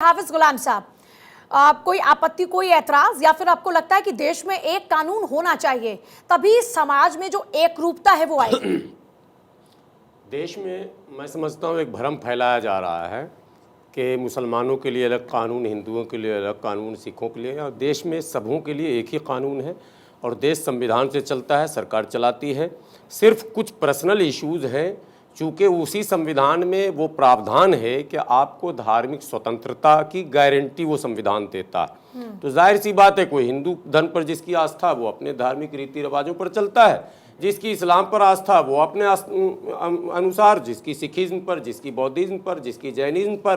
हाफिज गुलाम साहब, कोई आपत्ति, कोई ऐतराज, या फिर आपको लगता है कि देश में एक कानून होना चाहिए तभी समाज में जो एक रूपता है वो आएगी? देश में मैं समझता हूँ एक भ्रम फैलाया जा रहा है कि मुसलमानों के लिए अलग कानून, हिंदुओं के लिए अलग कानून, सिखों के लिए, और देश में सबों के लिए एक ही कानून है और देश संविधान से चलता है, सरकार चलाती है। सिर्फ कुछ पर्सनल इश्यूज़ हैं, चूँकि उसी संविधान में वो प्रावधान है कि आपको धार्मिक स्वतंत्रता की गारंटी वो संविधान देता है। तो जाहिर सी बात है, कोई हिंदू धर्म पर जिसकी आस्था वो अपने धार्मिक रीति रिवाजों पर चलता है, जिसकी इस्लाम पर आस्था वो अपने अनुसार, जिसकी सिखिज्म पर, जिसकी बौद्धिज्म पर, जिसकी जैनिज्म पर।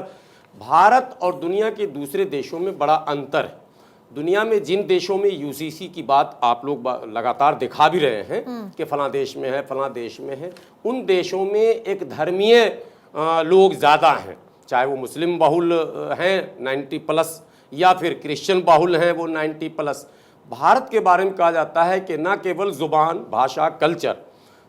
भारत और दुनिया के दूसरे देशों में बड़ा अंतर है। दुनिया में जिन देशों में यूसीसी की बात आप लोग लगातार दिखा भी रहे हैं कि फलां देश में है, फलां देश में है, उन देशों में एक धर्मीय लोग ज़्यादा हैं, चाहे वो मुस्लिम बहुल हैं 90+, या फिर क्रिश्चियन बहुल हैं वो 90+। भारत के बारे में कहा जाता है कि न केवल ज़ुबान, भाषा, कल्चर,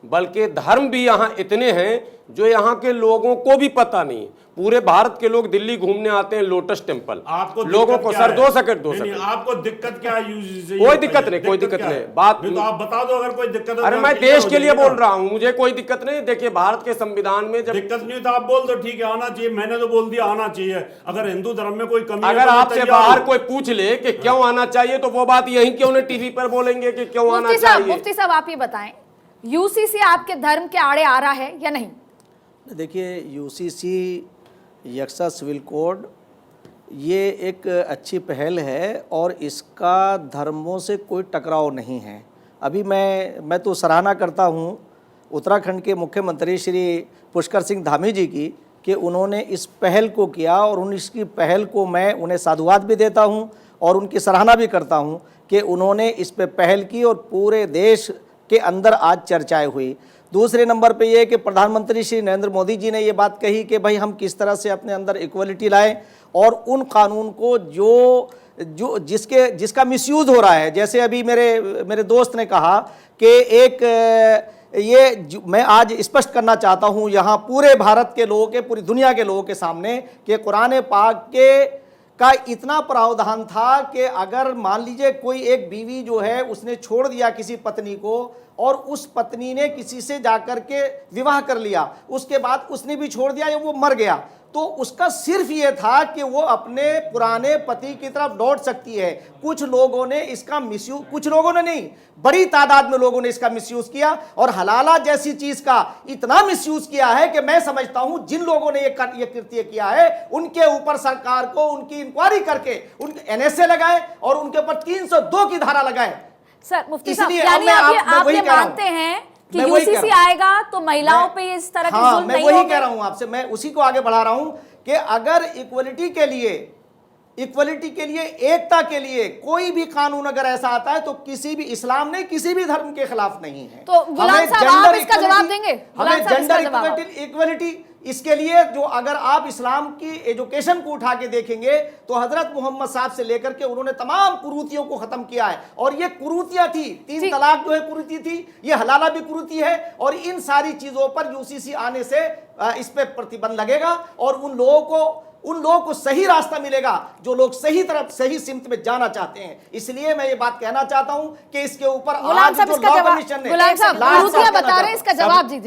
बल्कि धर्म भी यहाँ इतने हैं जो यहाँ के लोगों को भी पता नहीं है। पूरे भारत के लोग दिल्ली घूमने आते हैं लोटस टेम्पल। आपको लोगों को सर दो सेकंड आपको दिक्कत क्या है? कोई दिक्कत नहीं, कोई दिक्कत नहीं। बात तो आप बता दो अगर कोई दिक्कत है। अरे मैं देश के लिए बोल रहा हूँ, मुझे कोई दिक्कत नहीं। देखिए भारत के संविधान में जब दिक्कत नहीं तो आप बोल दो, ठीक है आना चाहिए। मैंने तो बोल दिया आना चाहिए। अगर हिंदू धर्म में कोई कमी, अगर आपसे बाहर कोई पूछ ले कि क्यों आना चाहिए, तो वो बात यही क्यों नहीं टीवी पर बोलेंगे कि क्यों आना चाहिए। मुफ्ती साहब आप ये बताएं, यूसीसी आपके धर्म के आड़े आ रहा है या नहीं? देखिए, यूसीसी यकसा सिविल कोड ये एक अच्छी पहल है और इसका धर्मों से कोई टकराव नहीं है। अभी मैं तो सराहना करता हूँ उत्तराखंड के मुख्यमंत्री श्री पुष्कर सिंह धामी जी की कि उन्होंने इस पहल को किया, और इसकी पहल को मैं उन्हें साधुवाद भी देता हूँ और उनकी सराहना भी करता हूँ कि उन्होंने इस पे पहल की और पूरे देश के अंदर आज चर्चाएं हुई। दूसरे नंबर पे ये कि प्रधानमंत्री श्री नरेंद्र मोदी जी ने ये बात कही कि भाई हम किस तरह से अपने अंदर इक्वलिटी लाएं और उन कानून को जो जिसका मिसयूज़ हो रहा है। जैसे अभी मेरे दोस्त ने कहा कि मैं आज स्पष्ट करना चाहता हूँ यहाँ पूरे भारत के लोगों के, पूरी दुनिया के लोगों के सामने कि कुरान पाक का इतना प्रावधान था कि अगर मान लीजिए कोई एक बीवी जो है उसने छोड़ दिया किसी पत्नी को और उस पत्नी ने किसी से जाकर के विवाह कर लिया, उसके बाद उसने भी छोड़ दिया या वो मर गया, तो उसका सिर्फ ये था कि वो अपने पुराने पति की तरफ लौट सकती है। कुछ लोगों ने इसका मिसयूज, कुछ लोगों ने नहीं, बड़ी तादाद में लोगों ने इसका मिसयूज किया और हलाला जैसी चीज का इतना मिसयूज किया है कि मैं समझता हूं जिन लोगों ने ये कृत्य किया है उनके ऊपर सरकार को उनकी इंक्वायरी करके उनके NSA लगाए और उनके ऊपर 302 की धारा लगाए। सर मुफ्ती साहब, यानी आप ये मानते हैं कि यूसीसी आएगा तो महिलाओं पे इस तरह के जुल्म नहीं होंगे? मैं वही कह रहा हूं आपसे, मैं उसी को आगे बढ़ा रहा हूं कि अगर इक्वलिटी के लिए, एकता के लिए कोई भी कानून अगर ऐसा आता है तो किसी भी, इस्लाम ने किसी भी धर्म के खिलाफ नहीं है। तो गुलाम साहब आप इसका जवाब देंगे? हमें जेंडर इक्वलिटी, इसके लिए जो अगर आप इस्लाम की एजुकेशन को उठा के देखेंगे तो हजरत मोहम्मद साहब से लेकर के उन्होंने तमाम कुरीतियों को खत्म किया है, और ये कुरीतियां थी, 3 तलाक जो है कुरीति थी, ये हलाला भी कुरीति है, और इन सारी चीजों पर यूसीसी आने से इस पे प्रतिबंध लगेगा और उन लोगों को सही रास्ता मिलेगा जो लोग सही तरफ, सही सिमत में जाना चाहते हैं। इसलिए मैं ये बात कहना चाहता हूं कि इसके ऊपर आज जो लॉ कमीशन ने बता रहे हैं, इसका जवाब दीजिए।